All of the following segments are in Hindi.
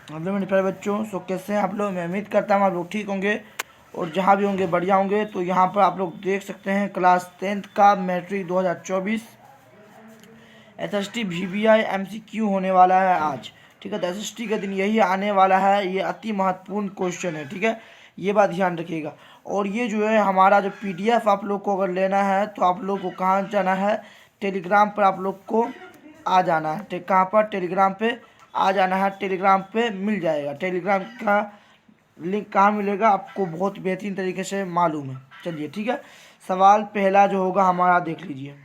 हेलो मेरे प्यारे बच्चों, सो कैसे हैं आप लोग। मैं उम्मीद करता हूँ आप लोग ठीक होंगे और जहाँ भी होंगे बढ़िया होंगे। तो यहाँ पर आप लोग देख सकते हैं क्लास 10th का मैट्रिक 2024 एसएसटी वीवीआई एमसीक्यू होने वाला है आज। ठीक है, तो एसएसटी का दिन यही आने वाला है। ये अति महत्वपूर्ण क्वेश्चन है। ठीक है, ये बात ध्यान रखिएगा। और ये जो है हमारा जो पीडीएफ आप लोग को अगर लेना है तो आप लोग को कहाँ जाना है, टेलीग्राम पर आप लोग को आ जाना है। कहाँ पर, टेलीग्राम पे आ जाना है। टेलीग्राम पे मिल जाएगा। टेलीग्राम का लिंक कहाँ मिलेगा आपको बहुत बेहतरीन तरीके से मालूम है। चलिए ठीक है, सवाल पहला जो होगा हमारा देख लीजिए।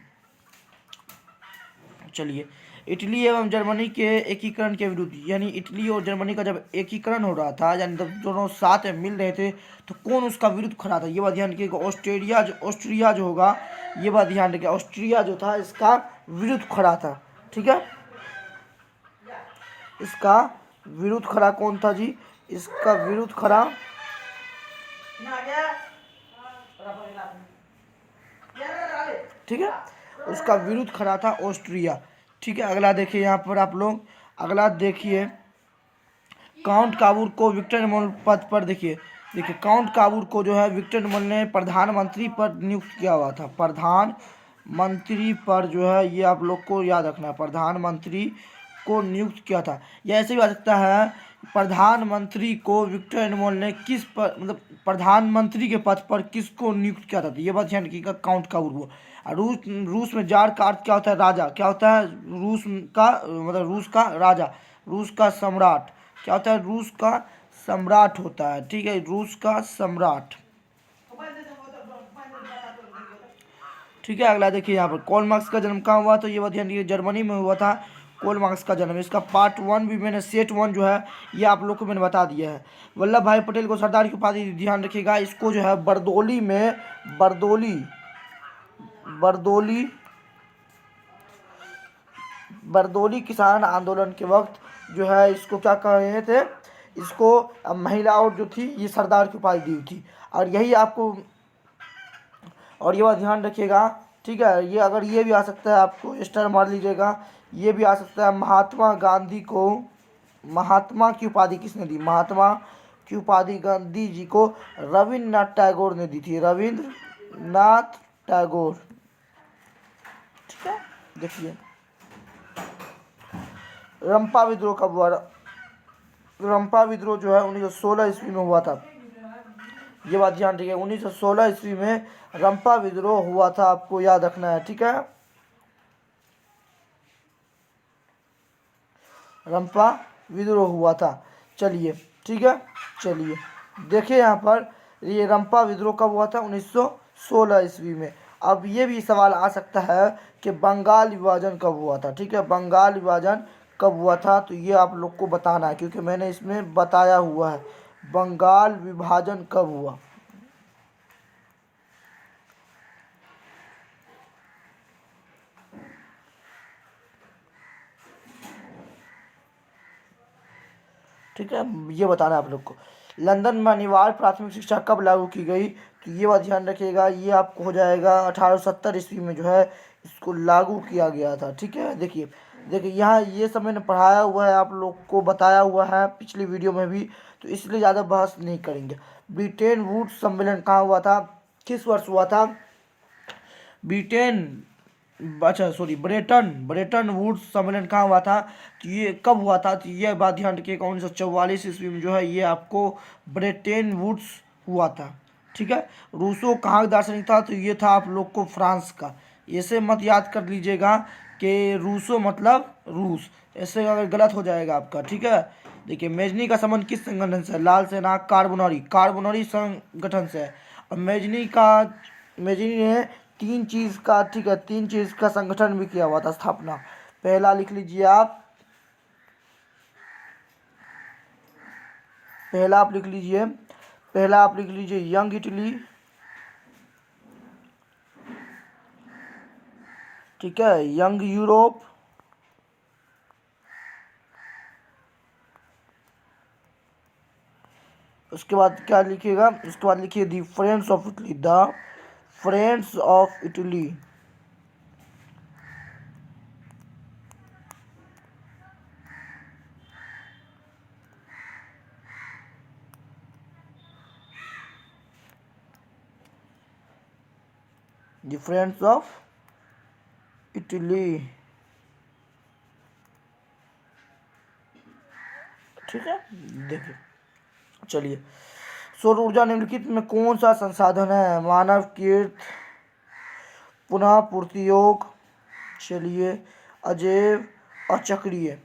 चलिए, इटली एवं जर्मनी के एकीकरण के विरुद्ध, यानी इटली और जर्मनी का जब एकीकरण हो रहा था, यानी जब दोनों साथ में मिल रहे थे, तो कौन उसका विरुद्ध खड़ा था, ये बात ध्यान रखिएगा। ऑस्ट्रिया जो होगा, ये बात ध्यान रखिएगा, ऑस्ट्रिया जो था इसका विरुद्ध खड़ा था। ठीक है, इसका विरुद्ध खड़ा कौन था जी, इसका विरुद्ध खड़ा ठीक है, उसका विरुद्ध खड़ा था ऑस्ट्रिया। ठीक है, अगला देखिए यहाँ पर आप लोग, अगला देखिए काउंट काबूर को विक्टर एमोल पद पर देखिए काउंट काबूर को जो है विक्टर एमोल ने प्रधानमंत्री पर नियुक्त किया हुआ था। प्रधानमंत्री पर जो है ये आप लोग को याद रखना है, प्रधानमंत्री को नियुक्त किया था। या ऐसे भी आ सकता है, प्रधानमंत्री को विक्टर एमोल ने किस पर, मतलब प्रधानमंत्री के पद पर किसको नियुक्त किया था, तो ये बात ध्यान रखिएगा। काउंट काबूर को रूस में जार का अर्थ क्या होता है, राजा। क्या होता है रूस का, मतलब रूस का राजा, रूस का सम्राट। क्या होता है, रूस का सम्राट होता है। ठीक है, रूस का सम्राट। ठीक है, अगला देखिए यहाँ पर कॉल मार्क्स का जन्म कहाँ हुआ, तो ये बात ध्यान रखिए, जर्मनी में हुआ था कॉल मार्क्स का जन्म। इसका पार्ट 1 भी मैंने सेट 1 जो है ये आप लोग को मैंने बता दिया है। वल्लभ भाई पटेल को सरदार की उपाधि, ध्यान रखिएगा, इसको जो है बरदोली किसान आंदोलन के वक्त जो है इसको क्या कह रहे थे, इसको महिलाओं जो थी ये सरदार की उपाधि दी थी। और यही आपको, और ये बात ध्यान रखिएगा। ठीक है, ये अगर ये भी आ सकता है, आपको स्टार मार लीजिएगा, ये भी आ सकता है, महात्मा गांधी को, महात्मा की उपाधि किसने दी, महात्मा की उपाधि गांधी जी को रविन्द्रनाथ टैगोर ने दी थी, रविन्द्रनाथ टैगोर। ठीक है, देखिए रंपा विद्रोह कब हुआ, रंपा विद्रोह जो है 1916 ईस्वी में हुआ था। ये बात ध्यान रखिए, 1916 ईस्वी में रंपा विद्रोह हुआ था, आपको याद रखना है। ठीक है, रंपा विद्रोह हुआ था। चलिए ठीक है, चलिए देखिए यहाँ पर ये रंपा विद्रोह कब हुआ था, 1916 ईस्वी में। अब ये भी सवाल आ सकता है कि बंगाल विभाजन कब हुआ था। ठीक है, बंगाल विभाजन कब हुआ था, तो ये आप लोग को बताना है, क्योंकि मैंने इसमें बताया हुआ है बंगाल विभाजन कब हुआ। ठीक है, ये बताना है आप लोग को। लंदन में अनिवार्य प्राथमिक शिक्षा कब लागू की गई, तो ये बात ध्यान रखिएगा, ये आपको हो जाएगा 1870 ईस्वी में जो है इसको लागू किया गया था। ठीक है, देखिए यहाँ ये सब मैंने पढ़ाया हुआ है, आप लोग को बताया हुआ है पिछली वीडियो में भी, तो इसलिए ज़्यादा बहस नहीं करेंगे। ब्रिटेन वुड्स सम्मेलन कहाँ हुआ था, किस वर्ष हुआ था, ब्रिटेन, अच्छा सॉरी, ब्रेटन वुड्स सम्मेलन कहाँ हुआ था, तो ये कब हुआ था, तो ये बात ध्यान रखिएगा 1944 ईस्वी में जो है ये आपको ब्रेटन वुड्स हुआ था। ठीक है, रूसो कहाँ का दार्शनिक था, तो ये था आप लोग को फ्रांस का। ऐसे मत याद कर लीजिएगा कि रूसो मतलब रूस, ऐसे अगर गलत हो जाएगा आपका। ठीक है, देखिए मेजनी का संबंध किस संगठन से है, लाल सेना कार्बोनरी संगठन से है। और मेजनी ने तीन चीज़ का, ठीक है, तीन चीज़ का संगठन भी किया हुआ था स्थापना। पहला लिख लीजिए आप, पहला आप लिख लीजिए यंग इटली। ठीक है, यंग यूरोप। उसके बाद क्या लिखिएगा, उसके बाद लिखिए the friends of Italy, the friends of Italy. Difference of Italy. ठीक है, देखिए चलिए, सौर ऊर्जा निम्नलिखित में कौन सा संसाधन है? मानव कीर्त, पुनः पूर्ति योग, चलिए अजैव, अचक्रीय।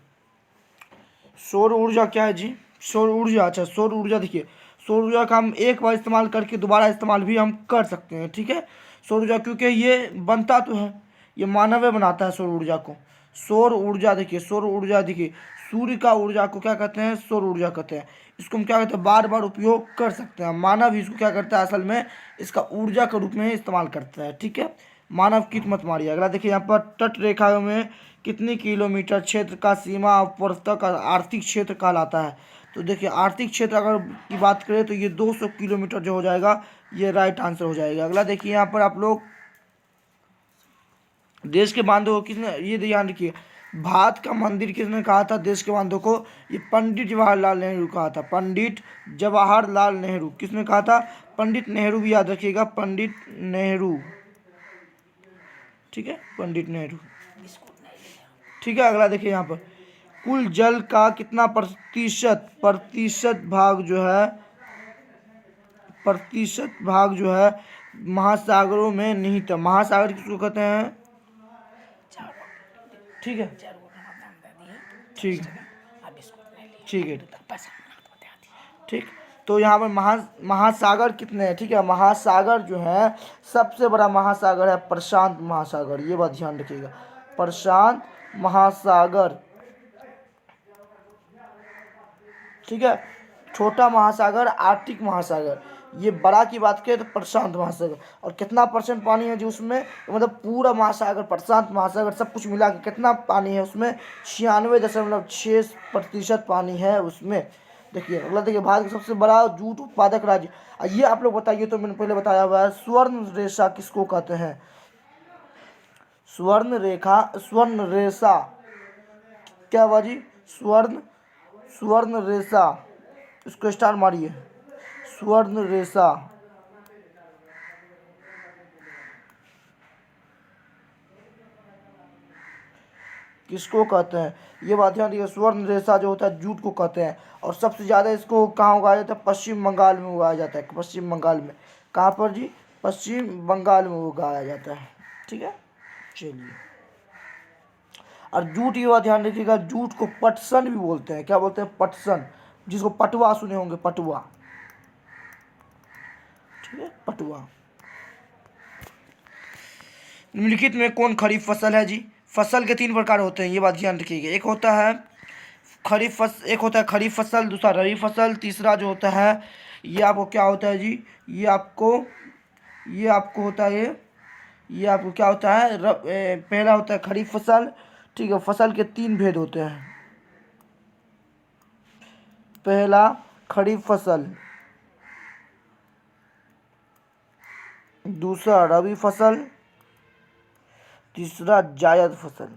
सौर ऊर्जा क्या है जी? सौर ऊर्जा, अच्छा सौर ऊर्जा देखिए, सौर ऊर्जा का हम एक बार इस्तेमाल करके दोबारा इस्तेमाल भी हम कर सकते हैं। ठीक है, सौर ऊर्जा क्योंकि ये बनता तो है, ये मानव बनाता है सौर ऊर्जा को। सौर ऊर्जा देखिए, सौर ऊर्जा देखिए, सूर्य का ऊर्जा को क्या कहते हैं? सौर ऊर्जा कहते हैं। इसको हम क्या कहते हैं? बार बार उपयोग कर सकते हैं। मानव इसको क्या करता है? असल में इसका ऊर्जा के रूप में इस्तेमाल करता है। ठीक है, मानव कित मत मारिए। अगला देखिए, यहाँ पर तट रेखा में कितनी किलोमीटर क्षेत्र का सीमा अपवर्तक का आर्थिक क्षेत्र कहलाता है? तो देखिए, आर्थिक क्षेत्र अगर की बात करें तो ये 200 किलोमीटर जो हो जाएगा, ये राइट आंसर हो जाएगा। अगला देखिए, यहाँ पर आप लोग देश के बांधों को किसने, ये ध्यान रखिए, भारत का मंदिर किसने कहा था देश के बांधों को? ये पंडित जवाहरलाल नेहरू कहा था। पंडित जवाहरलाल नेहरू, किसने कहा था? पंडित नेहरू भी याद रखिएगा, पंडित नेहरू। ठीक है, पंडित नेहरू। ठीक है, अगला देखिए, यहाँ पर कुल जल का कितना प्रतिशत भाग जो है महासागरों में निहित है? महासागर किसको कहते हैं? ठीक है, ठीक ठीक है, ठीक। तो यहाँ पर महासागर कितने हैं? ठीक है, महासागर जो है, सबसे बड़ा महासागर है प्रशांत महासागर, ये बात ध्यान रखिएगा, प्रशांत महासागर। ठीक है, छोटा महासागर आर्कटिक महासागर, ये बड़ा की बात करें तो प्रशांत महासागर। और कितना परसेंट पानी है जी उसमें? मतलब पूरा महासागर, प्रशांत महासागर सब कुछ मिला के कितना पानी है उसमें? 96.6% पानी है उसमें। देखिए अगला देखिए, भारत का सबसे बड़ा जूट उत्पादक राज्य, ये आप लोग बताइए। तो मैंने पहले बताया हुआ है, स्वर्ण रेखा किसको कहते हैं? स्वर्ण रेखा क्या हुआ जी? स्वर्ण रेखा, इसको स्टार मारिए, स्वर्ण रेखा। किसको कहते हैं? ये बात ध्यान रखिए, स्वर्ण रेखा जो होता है जूट को कहते हैं। और सबसे ज़्यादा इसको कहाँ उगाया जाता है? पश्चिम बंगाल में उगाया जाता है। पश्चिम बंगाल में, कहाँ पर जी? पश्चिम बंगाल में उगाया जाता है। ठीक है, चलिए। और जूट, ये बात ध्यान रखिएगा, जूट को पटसन भी बोलते हैं। क्या बोलते हैं? पटसन, जिसको पटुआ सुने होंगे, पटुआ। ठीक है, पटुआ। निम्नलिखित में कौन खरीफ फसल है जी? फसल के 3 प्रकार होते हैं, ये बात ध्यान रखिएगा। एक होता है खरीफ फसल, दूसरा रबी फसल, तीसरा जो होता है ये आपको क्या होता है जी? ये आपको होता है, ये आपको क्या होता है? पहला होता है खरीफ फसल। ठीक है, फसल के 3 भेद होते हैं। पहला खरीफ फसल, दूसरा रबी फसल, तीसरा जायद फसल।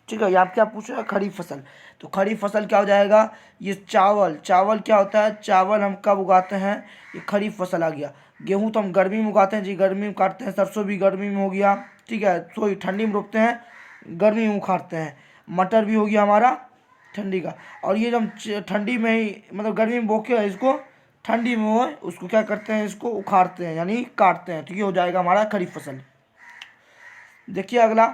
ठीक है, यहाँ क्या पूछ रहा है? खरीफ फसल। तो खरीफ फसल क्या हो जाएगा? ये चावल क्या होता है? चावल हम कब उगाते हैं? ये खरीफ फसल आ गया। गेहूं तो हम गर्मी में उगाते हैं जी, गर्मी में काटते हैं। सरसों भी गर्मी में हो गया। ठीक है, सोई ठंडी में रोपते हैं, गर्मी में उखाड़ते हैं। मटर भी हो गया हमारा ठंडी का। और ये जब हम ठंडी में ही, मतलब गर्मी में बो के इसको ठंडी में हो, उसको क्या करते हैं? इसको उखाड़ते हैं, यानी काटते हैं। तो ये हो जाएगा हमारा खरीफ फसल। देखिए अगला,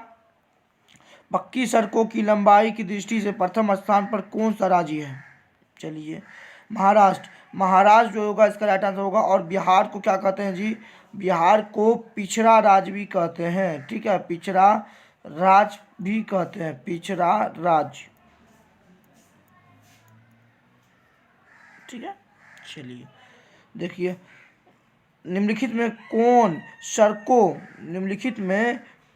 पक्की सड़कों की लंबाई की दृष्टि से प्रथम स्थान पर कौन सा राज्य है? चलिए, महाराष्ट्र जो होगा इसका राइट आंसर होगा। और बिहार को क्या कहते हैं जी? बिहार को पिछड़ा राज्य भी कहते हैं। ठीक है, पिछड़ा राज्य भी कहते हैं, पिछड़ा राज्य। ठीक है, चलिए देखिए, निम्नलिखित में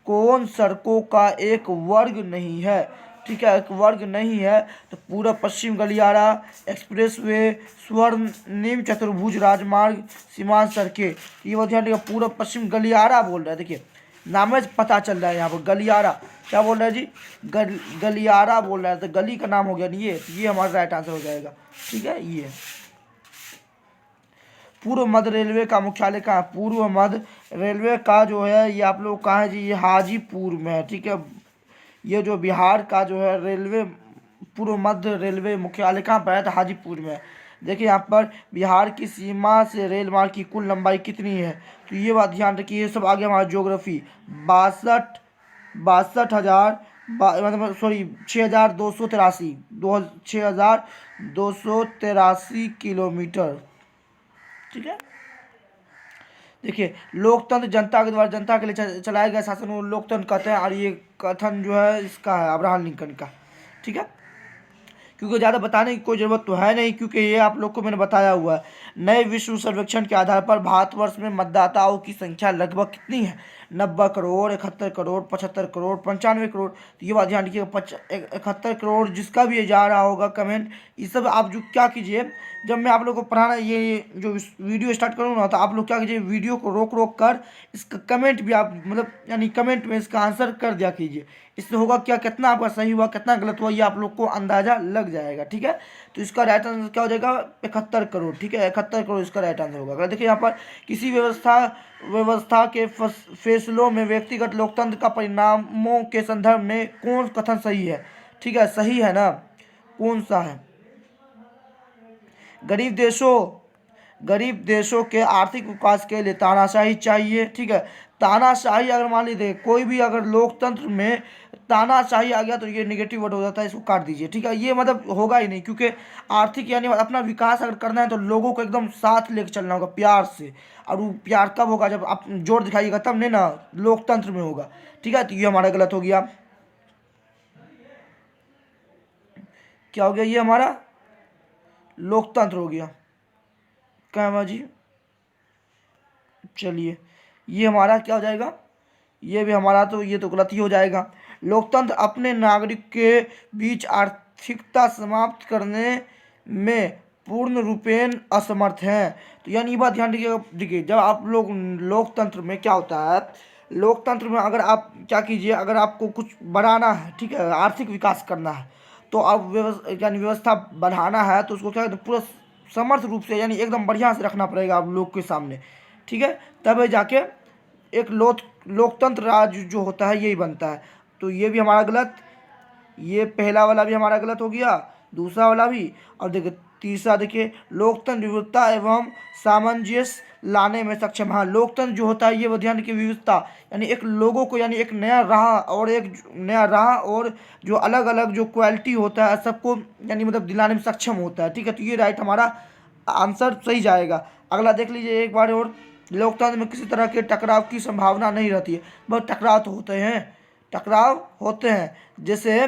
कौन सड़कों का एक वर्ग नहीं है? ठीक है, एक वर्ग नहीं है तो पूरा पश्चिम गलियारा, एक्सप्रेसवे, स्वर्णिम चतुर्भुज राजमार्ग, सीमांत सड़कें। ये वो ध्यान रखिएगा, पूरा पश्चिम गलियारा बोल रहा है। देखिए नाम से पता चल रहा है, यहाँ पर गलियारा क्या बोल रहा है जी? गलियारा बोल रहा है, तो गली का नाम हो गया नहीं, ये हमारा राइट आंसर हो जाएगा। ठीक है, ये पूर्व मध्य रेलवे का मुख्यालय कहाँ? पूर्व मध्य रेलवे का जो है ये आप लोग कहाँ है जी, ये हाजीपुर में है। ठीक है, ये जो बिहार का जो है रेलवे, पूर्व मध्य रेलवे मुख्यालय कहाँ पर है, तो हाजीपुर में है। देखिए यहाँ पर बिहार की सीमा से रेल मार्ग की कुल लंबाई कितनी है, तो ये बात ध्यान रखिए। ये सब आगे हमारा ज्योग्राफी, 62 मतलब सॉरी 6283, 6283 किलोमीटर। ठीक है, देखिए लोकतंत्र जनता के द्वारा जनता के लिए चलाया गया शासन को लोकतंत्र कहते हैं, और ये कथन जो है इसका है अब्राहम लिंकन का। ठीक है, क्योंकि ज़्यादा बताने की कोई ज़रूरत तो है नहीं, क्योंकि ये आप लोग को मैंने बताया हुआ है। नए विश्व सर्वेक्षण के आधार पर भारतवर्ष में मतदाताओं की संख्या लगभग कितनी है, 90 करोड़, 71 करोड़, 75 करोड़, 95 करोड़। तो ये बात ध्यान रखिएगा, 71 करोड़। जिसका भी ये जा रहा होगा कमेंट, ये सब आप जो क्या कीजिए, जब मैं आप लोग को पढ़ाना ये जो वीडियो स्टार्ट करूँगा तो आप लोग क्या कीजिए, वीडियो को रोक रोक कर इसका कमेंट भी आप मतलब यानी कमेंट में इसका आंसर कर दिया कीजिए। इससे होगा क्या, कितना आपका सही हुआ कितना गलत हुआ ये आप लोग को अंदाज़ा लग जाएगा। ठीक है, तो इसका राइट आंसर क्या हो जाएगा, 71 करोड़। ठीक है, 71 करोड़ इसका राइट आंसर होगा। अगर देखिए यहाँ पर किसी व्यवस्था के फैसलों में व्यक्तिगत लोकतंत्र का परिणामों के संदर्भ में कौन कथन सही है। ठीक है, सही है ना, कौन सा है, गरीब देशों के आर्थिक विकास के लिए तानाशाही चाहिए। ठीक है, तानाशाही अगर मान लीजिए कोई भी अगर लोकतंत्र में तानाशाही आ गया तो ये नेगेटिव वर्ड हो जाता है, इसको काट दीजिए। ठीक है, ये मतलब होगा ही नहीं, क्योंकि आर्थिक यानी अपना विकास अगर करना है तो लोगों को एकदम साथ लेकर चलना होगा प्यार से, और वो प्यार कब होगा, जब आप जोर दिखाइएगा तब नहीं ना, लोकतंत्र में होगा। ठीक है, तो ये हमारा गलत हो गया। क्या हो गया, ये हमारा लोकतंत्र हो गया। क्या जी, चलिए ये हमारा क्या हो जाएगा, ये भी हमारा तो ये तो गलत ही हो जाएगा। लोकतंत्र अपने नागरिक के बीच आर्थिकता समाप्त करने में पूर्ण रूपेण असमर्थ हैं। तो यानी ये बात ध्यान रखिएगा। देखिए जब आप लोग लोकतंत्र में क्या होता है, लोकतंत्र में अगर आप क्या कीजिए, अगर आपको कुछ बढ़ाना है, ठीक है, आर्थिक विकास करना है, तो आप यानी व्यवस्था बढ़ाना है तो उसको क्या कहते हैं, पूरा समर्थ रूप से यानी एकदम बढ़िया से रखना पड़ेगा आप लोग के सामने। ठीक है, तब जाके एक लोकतंत्र राज जो होता है यही बनता है। तो ये भी हमारा गलत, ये पहला वाला भी हमारा गलत हो गया, दूसरा वाला भी। और देखिए तीसरा, देखिए लोकतंत्र विविधता एवं सामंजस्य लाने में सक्षम। हाँ, लोकतंत्र जो होता है ये ध्यान की विविधता यानी एक लोगों को यानी एक नया राह और जो अलग अलग जो क्वालिटी होता है सबको यानी मतलब दिलाने में सक्षम होता है। ठीक है, तो ये राइट हमारा आंसर सही जाएगा। अगला देख लीजिए एक बार और, लोकतंत्र में किसी तरह के टकराव की संभावना नहीं रहती है। बस टकराव तो होते हैं, टकराव होते हैं, जैसे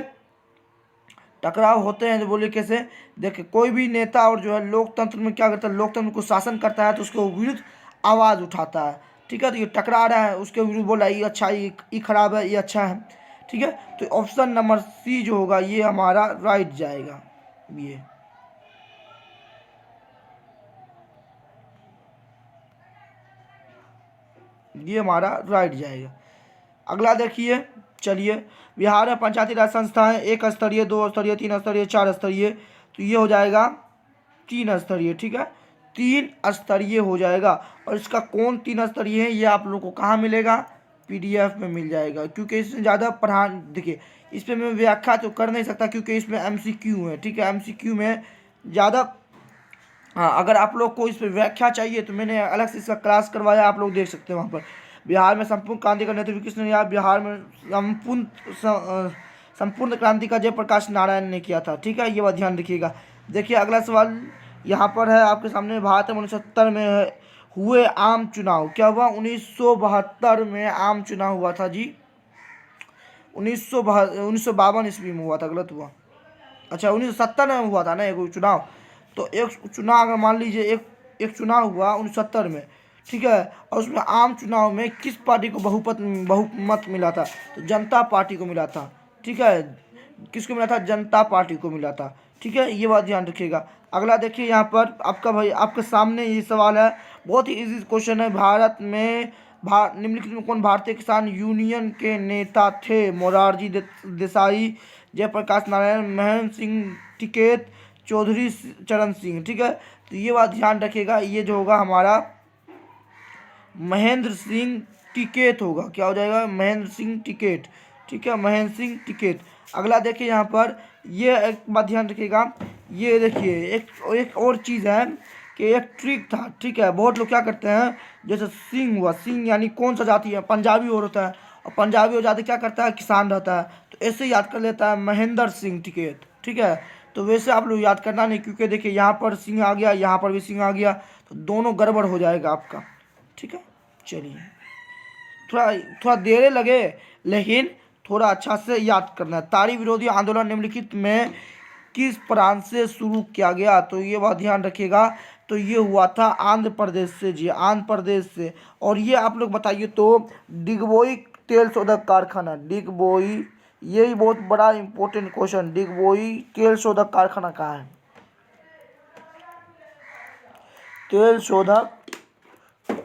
टकराव होते हैं जो बोले कैसे, देखिए कोई भी नेता और जो है लोकतंत्र में क्या करता है, लोकतंत्र को शासन करता है तो उसके विरुद्ध आवाज़ उठाता है। ठीक है, तो ये टकरा रहा है, उसके विरुद्ध बोला ये अच्छा, ये खराब है, ये अच्छा है। ठीक है, तो ऑप्शन नंबर सी जो होगा ये हमारा राइट जाएगा। ये हमारा राइट जाएगा। अगला देखिए, चलिए बिहार में पंचायती राज संस्थाएं 1 स्तरीय, 2 स्तरीय, 3 स्तरीय, 4 स्तरीय। तो ये हो जाएगा 3 स्तरीय। ठीक है, 3 स्तरीय हो जाएगा। और इसका कौन 3 स्तरीय है ये आप लोग को कहाँ मिलेगा, PDF में मिल जाएगा, क्योंकि इसमें ज़्यादा पढ़ा देखिए इस पर मैं व्याख्या तो कर नहीं सकता क्योंकि इसमें MCQ है। ठीक है, MCQ में ज़्यादा, हाँ अगर आप लोग को इस पर व्याख्या चाहिए तो मैंने अलग से इसका क्लास करवाया, आप लोग देख सकते हैं वहाँ पर। बिहार में संपूर्ण क्रांति का नेतृत्व किसने किया, बिहार में संपूर्ण क्रांति का जयप्रकाश नारायण ने किया था। ठीक है, ये बात ध्यान रखिएगा। देखिए अगला सवाल यहाँ पर है आपके सामने, भारत में 1970 में हुए आम चुनाव, क्या हुआ, 1972 में आम चुनाव हुआ था जी, 1952 ईस्वी में हुआ था, गलत हुआ। अच्छा 1970 में हुआ था ना एक चुनाव, तो एक चुनाव अगर मान लीजिए एक चुनाव हुआ 1970 में, ठीक है, और उसमें आम चुनाव में किस पार्टी को बहुमत मिला था, तो जनता पार्टी को मिला था। ठीक है, किसको मिला था, जनता पार्टी को मिला था। ठीक है, ये बात ध्यान रखिएगा। अगला देखिए यहाँ पर आपका भाई आपके सामने ये सवाल है, बहुत ही इजी क्वेश्चन है। भारत में निम्नलिखित में कौन भारतीय किसान यूनियन के नेता थे, मोरारजी देसाई, जयप्रकाश नारायण, महेंद्र सिंह टिकैत, चौधरी चरण सिंह। ठीक है, तो ये बात ध्यान रखिएगा, ये जो होगा हमारा महेंद्र सिंह टिकैत होगा। क्या हो जाएगा? महेंद्र सिंह टिकैत। ठीक है, महेंद्र सिंह टिकैत। अगला देखिए यहाँ पर, ये एक बात ध्यान रखिएगा, ये देखिए एक और चीज़ है कि एक ट्रिक था। ठीक है, बहुत लोग क्या करते हैं, जैसे सिंह हुआ, सिंह यानी कौन सा जाति है, पंजाबी और होता है, और पंजाबी और जाति क्या करता है, किसान रहता है, तो ऐसे याद कर लेता है महेंद्र सिंह टिकैत। ठीक है, तो वैसे आप लोग याद करना नहीं, क्योंकि देखिए यहाँ पर सिंह आ गया, यहाँ पर भी सिंह आ गया, तो दोनों गड़बड़ हो जाएगा आपका। ठीक है, चलिए, थोड़ा थोड़ा देर लगे, लेकिन थोड़ा अच्छा से याद करना है। तारी विरोधी आंदोलन निम्नलिखित में किस प्रांत से शुरू किया गया? तो ये बात ध्यान रखिएगा, तो ये हुआ था आंध्र प्रदेश से जी, आंध्र प्रदेश से। और ये आप लोग बताइए तो डिगबोई तेल शोधक कारखाना, डिगबोई, यही बहुत बड़ा इंपॉर्टेंट क्वेश्चन, डिगबोई तेल शोधक कारखाना कहाँ है? तेल शोधक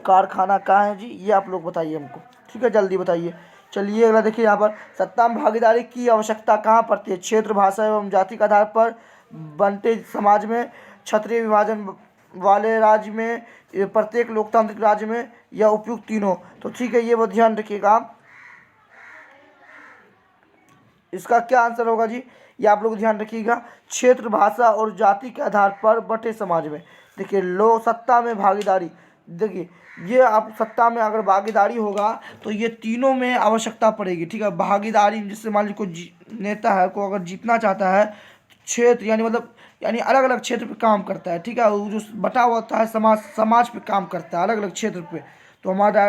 कारखाना कहाँ है जी, ये आप लोग बताइए हमको। ठीक है, जल्दी बताइए। चलिए अगला देखिए यहाँ पर, सत्ता में भागीदारी की आवश्यकता कहाँ पड़ती है? क्षेत्र, भाषा एवं जाति के आधार पर बंटे समाज में, क्षत्रिय विभाजन वाले राज्य में, प्रत्येक लोकतांत्रिक राज्य में, या उपयुक्त तीनों? तो ठीक है, ये बहुत ध्यान रखिएगा, इसका क्या आंसर होगा जी, ये आप लोग ध्यान रखिएगा, क्षेत्र, भाषा और जाति के आधार पर बटे समाज में। देखिए, लो सत्ता में भागीदारी, देखिए ये आप सत्ता में अगर भागीदारी होगा तो ये तीनों में आवश्यकता पड़ेगी। ठीक है, भागीदारी, जिससे मान लीजिए कोई नेता है, को अगर जीतना चाहता है, क्षेत्र यानी मतलब यानी अलग अलग क्षेत्र पे काम करता है। ठीक है, वो जो बटा हुआ होता है समाज पे काम करता है, अलग अलग क्षेत्र पे, तो हमारा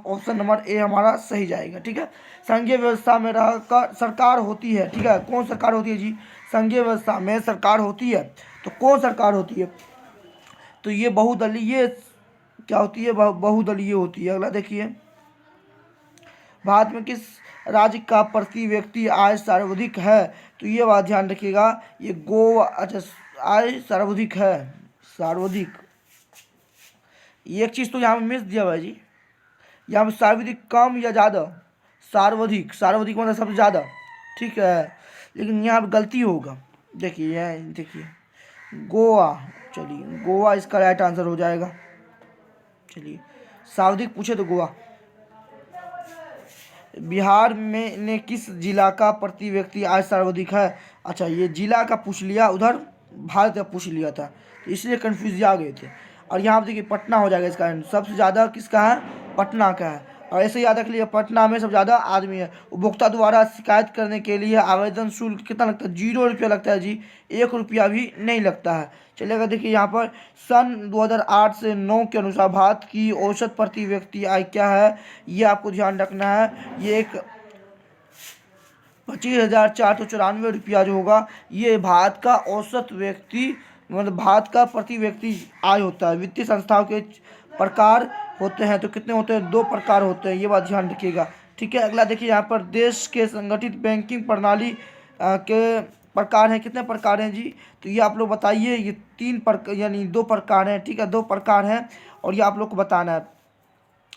ऑप्शन नंबर ए हमारा सही जाएगा। ठीक है, संघीय व्यवस्था में रहकर सरकार होती है। ठीक है, कौन सरकार होती है जी? संघीय व्यवस्था में सरकार होती है, तो कौन सरकार होती है? तो ये बहुदलीय, क्या होती है? बहुदलीय होती है। अगला देखिए, भारत में किस राज्य का प्रति व्यक्ति आय सर्वाधिक है? तो ये बात ध्यान रखिएगा, ये गोवा, अच्छा, आय सर्वाधिक है, सर्वाधिक। एक चीज़ तो यहाँ पे मिस दिया हुआ है जी, यहाँ पे सर्वाधिक कम या ज़्यादा, सर्वाधिक, सर्वाधिक मतलब सबसे ज़्यादा। ठीक है, लेकिन यहाँ पे गलती होगा, देखिए देखिए, गोवा, चलिए गोवा इसका राइट आंसर हो जाएगा। चलिए, सर्वाधिक पूछे तो गोवा। बिहार में ने किस जिला का प्रति व्यक्ति आय सर्वाधिक है? अच्छा, ये जिला का पूछ लिया, उधर भारत का पूछ लिया था, तो इसलिए कन्फ्यूज आ गए थे। और यहाँ पे देखिए पटना हो जाएगा इसका, सबसे ज़्यादा किसका है? पटना का है। और ऐसे याद रख लीजिए, पटना में सबसे ज़्यादा आदमी है। उपभोक्ता द्वारा शिकायत करने के लिए आवेदन शुल्क कितना लगता है? 0 रुपया लगता है जी, 1 रुपया भी नहीं लगता है। चलिएगा, देखिए यहाँ पर सन 2008 से 9 के अनुसार भारत की औसत प्रति व्यक्ति आय क्या है, ये आपको ध्यान रखना है। ये एक 25,494 जो होगा, ये भारत का औसत व्यक्ति मतलब भारत का प्रति व्यक्ति आय होता है। वित्तीय संस्थाओं के प्रकार होते हैं, तो कितने होते हैं? 2 प्रकार होते हैं, ये बात ध्यान रखिएगा। ठीक है, अगला देखिए यहाँ पर, देश के संगठित बैंकिंग प्रणाली के प्रकार हैं, कितने प्रकार हैं जी? तो ये आप लोग बताइए, ये 3 प्रकार यानी 2 प्रकार हैं। ठीक है, 2 प्रकार हैं, और ये आप लोग को बताना है।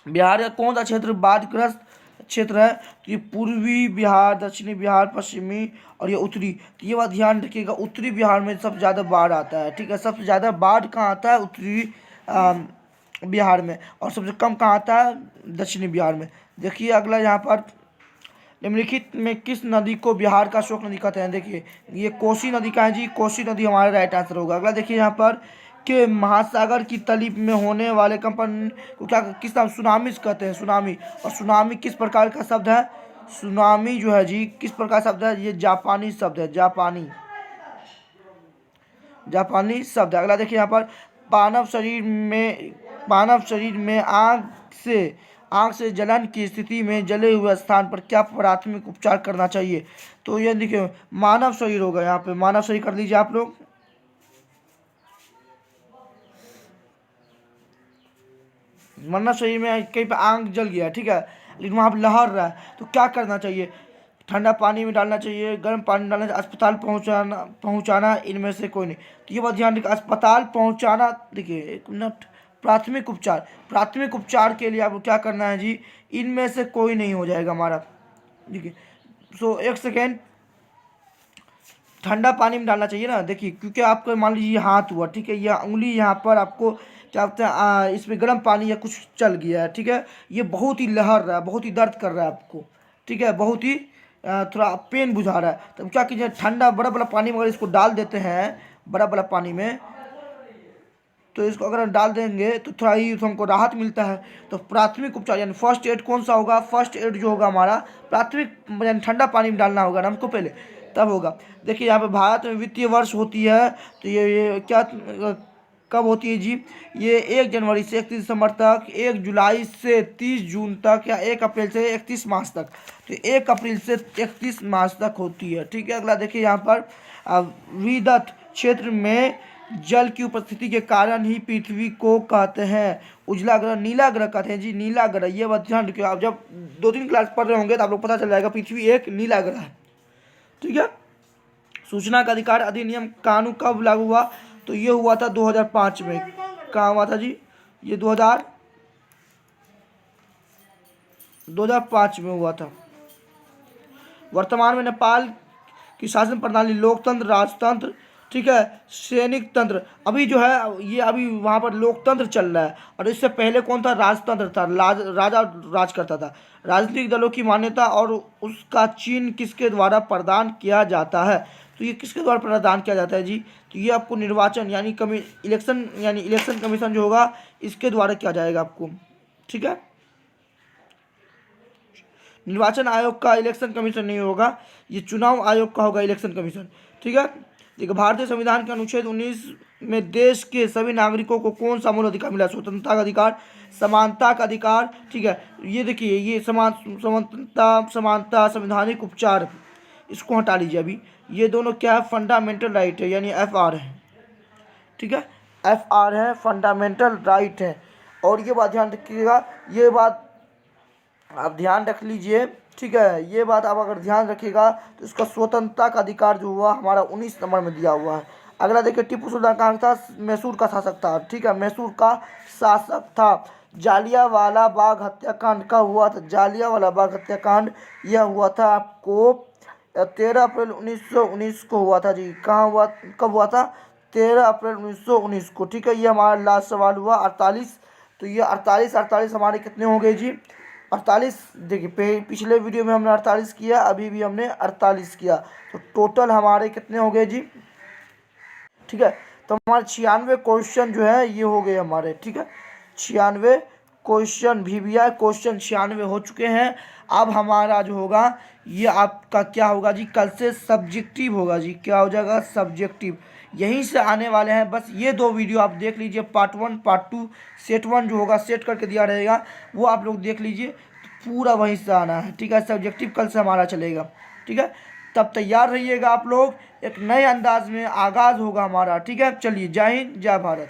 बिहार का कौन सा क्षेत्र बाढ़ग्रस्त क्षेत्र है? तो ये पूर्वी बिहार, दक्षिणी बिहार, पश्चिमी और ये उत्तरी। तो ये बात ध्यान रखिएगा, उत्तरी बिहार में सबसे ज़्यादा बाढ़ आता है। ठीक है, सबसे ज़्यादा बाढ़ कहाँ आता है? उत्तरी बिहार में। और सबसे कम कहाँ आता है? दक्षिणी बिहार में। देखिए अगला यहाँ पर, निम्नलिखित में किस नदी को बिहार का शोक नदी कहते हैं? देखिए ये कोसी नदी का है जी, कोसी नदी हमारा राइट आंसर होगा। अगला देखिए यहाँ पर, कि महासागर की तली में होने वाले कंपन को क्या किस नाम? सुनामी कहते हैं, सुनामी। और सुनामी किस प्रकार का शब्द है? सुनामी जो है जी, किस प्रकार शब्द है? ये जापानी शब्द है, जापानी, जापानी शब्द है। अगला देखिए यहाँ पर, मानव शरीर में आग से जलन की स्थिति में जले हुए स्थान पर क्या प्राथमिक उपचार करना चाहिए? तो ये देखिए मानव शरीर होगा, यहाँ पे मानव शरीर कर लीजिए आप लोग। मानव शरीर में कहीं पे आग जल गया, ठीक है, लेकिन वहाँ पे लहर रहा है, तो क्या करना चाहिए? ठंडा पानी में डालना चाहिए, गर्म पानी में डालना चाहिए, अस्पताल पहुँचाना, इनमें से कोई नहीं। तो ये बात ध्यान रखिए, अस्पताल पहुँचाना। देखिए 1 मिनट, प्राथमिक उपचार के लिए आपको क्या करना है जी? इनमें से कोई नहीं हो जाएगा हमारा। देखिए, सो 1 सेकेंड, ठंडा पानी में डालना चाहिए ना। देखिए, क्योंकि आपको मान लीजिए हाथ हुआ, ठीक है, यह उंगली यहाँ पर आपको क्या बोलते हैं इसमें गर्म पानी या कुछ चल गया है, ठीक है। ये बहुत ही लहर रहा है, बहुत ही दर्द कर रहा है आपको, ठीक है, बहुत ही थोड़ा पेन बुझा रहा है। तो क्या कीजिए, ठंडा बड़ा बड़ा पानी में अगर इसको डाल देते हैं, बड़ा बड़ा पानी में, तो इसको अगर हम डाल देंगे तो थोड़ा ही हमको राहत मिलता है। तो प्राथमिक उपचार यानी फर्स्ट एड कौन सा होगा? फर्स्ट एड जो होगा हमारा प्राथमिक यानी ठंडा पानी में डालना होगा ना हमको पहले, तब होगा। देखिए यहाँ पे भारत में वित्तीय वर्ष होती है, तो ये क्या कब होती है जी? ये 1 जनवरी से 31 दिसंबर तक, 1 जुलाई से 30 जून तक, या 1 अप्रैल से 31 मार्च तक। तो 1 अप्रैल से 31 मार्च तक होती है, ठीक है। अगला देखिए यहाँ पर विदत क्षेत्र में जल की उपस्थिति के कारण ही पृथ्वी को कहते हैं उजला ग्रह, नीला ग्रह कहते हैं जी, नीला ग्रह। ये बात ध्यान रखिए, आप जब 2-3 क्लास पढ़ रहे होंगे तो आप लोग पता चल जाएगा पृथ्वी एक नीला ग्रह है, ठीक है। सूचना का अधिकार अधिनियम कानून कब लागू हुआ? तो ये हुआ था 2005 में। कहाँ हुआ था जी? ये 2005 में हुआ था। वर्तमान में नेपाल की शासन प्रणाली लोकतंत्र, राजतंत्र, ठीक है, सैनिक तंत्र। अभी जो है ये अभी वहाँ पर लोकतंत्र चल रहा है, और इससे पहले कौन था? राजतंत्र था, राजा राज करता था। राजनीतिक दलों की मान्यता और उसका चीन किसके द्वारा प्रदान किया जाता है? तो ये किसके द्वारा प्रदान किया जाता है जी? तो ये आपको निर्वाचन यानी इलेक्शन कमीशन जो होगा इसके द्वारा किया जाएगा आपको, ठीक है। निर्वाचन आयोग का इलेक्शन कमीशन नहीं होगा, ये चुनाव आयोग का होगा इलेक्शन कमीशन, ठीक है। देखिए भारतीय संविधान के अनुच्छेद 19 में देश के सभी नागरिकों को कौन सा मूल अधिकार मिला? स्वतंत्रता का अधिकार, समानता का अधिकार, ठीक है। ये देखिए ये समानता संवैधानिक उपचार, इसको हटा लीजिए अभी। ये दोनों क्या है? फंडामेंटल राइट है, यानी FR है, ठीक है। FR है, फंडामेंटल राइट है। और ये बात ध्यान रखिएगा, ये बात आप ध्यान रख लीजिए, ठीक है। ये बात आप अगर ध्यान रखिएगा तो इसका स्वतंत्रता का अधिकार जो हुआ हमारा 19 नंबर में दिया हुआ है। अगला देखिए, टीपू सुल्तान कहाँ था? मैसूर का शासक था, ठीक है, मैसूर का शासक था। जालियांवाला बाग हत्याकांड कब हुआ था? जालियांवाला बाग हत्याकांड यह हुआ था आपको 13 अप्रैल 1919 को हुआ था जी। कहाँ हुआ, कब हुआ था? 13 अप्रैल 1919 को, ठीक है। ये हमारा लास्ट सवाल हुआ 48। तो ये 48 हमारे कितने हो गए जी? 48। देखिए पिछले वीडियो में हमने 48 किया, अभी भी हमने 48 किया, तो टोटल हमारे कितने हो गए जी? ठीक है, तो हमारे 96 क्वेश्चन जो है ये हो गए हमारे, ठीक है। 96 क्वेश्चन VBI क्वेश्चन 96 हो चुके हैं। अब हमारा जो होगा ये आपका क्या होगा जी? कल से सब्जेक्टिव होगा जी। क्या हो जाएगा? सब्जेक्टिव। यहीं से आने वाले हैं, बस ये 2 वीडियो आप देख लीजिए, पार्ट 1 पार्ट 2। सेट 1 जो होगा सेट करके दिया रहेगा, वो आप लोग देख लीजिए, पूरा वहीं से आना है, ठीक है। सब्जेक्टिव कल से हमारा चलेगा, ठीक है। तब तैयार रहिएगा आप लोग, एक नए अंदाज में आगाज़ होगा हमारा, ठीक है। चलिए, जय हिंद, जय भारत।